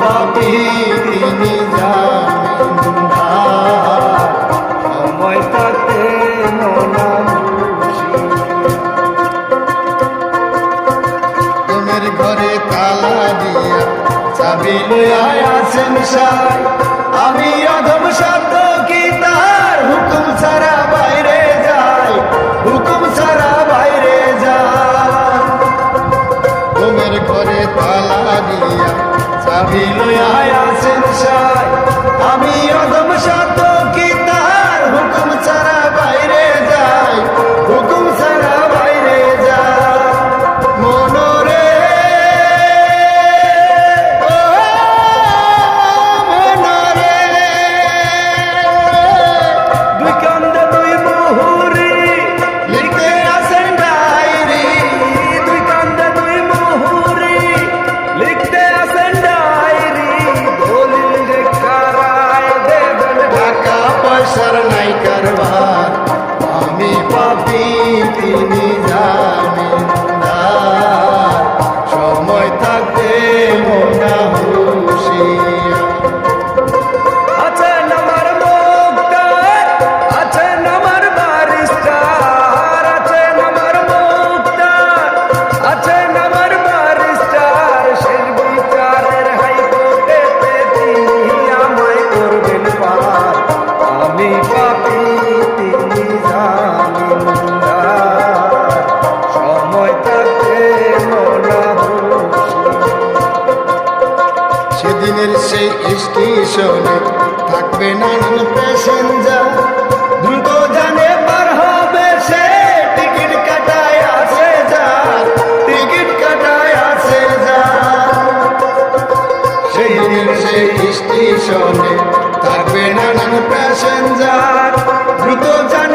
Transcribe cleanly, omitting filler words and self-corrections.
পাপী তিনি জামিনদার, সময় থাকতে মনা তোমার ঘরে তালা দিয়া চাবি লইয়া আছেন সাই, আমি অধম শব্দ কি তার হুকুম ছাড়া বাইরে যাই, হুকুম ছাড়া বাইরে যাই। তোমার ঘরে তালা দিয়া চাবি লইয়া আছেন সাই, আমি অধম শব্দ কি তার হুকুম ছাড়া বাইরে যাই, হুকুম ছাড়া বাইরে যাই। মনরে দুই কান্দে দুই মুহুরি লিখতে আছেন ডায়েরি, দুই কান্দে দুই মুহুরি লিখতে আছেন ডায়েরি, দলিল যে কারায় দেবেন টাকা পয়সার নাই কারবার, আমি পাপী তিনি জামিনদার, সময় থাকতে মনা হুঁশিয়ার। আছেন আমার মুক্তার, আছেন আমার বারিস্টার, আছেন আমার মুক্তার, আছেন আমার বারিস্টার, শেষ বিচারের হাইকোর্টেতে তিনি আমায় করবেন পার, আমি পাপী তিনি জামিনদার, সময় থাকতে মনা হুঁশিয়ার। সেদিনের সেই স্টেশনে থাকবে নানান প্যাসেঞ্জার, দ্রুত জানে পার হবে সে, টিকিট কাটায় আছে যার, টিকিট কাটায় আছে যার। সেদিনের সেই স্টেশনে থাকবে নানান প্যাসেঞ্জার, দ্রুত জানে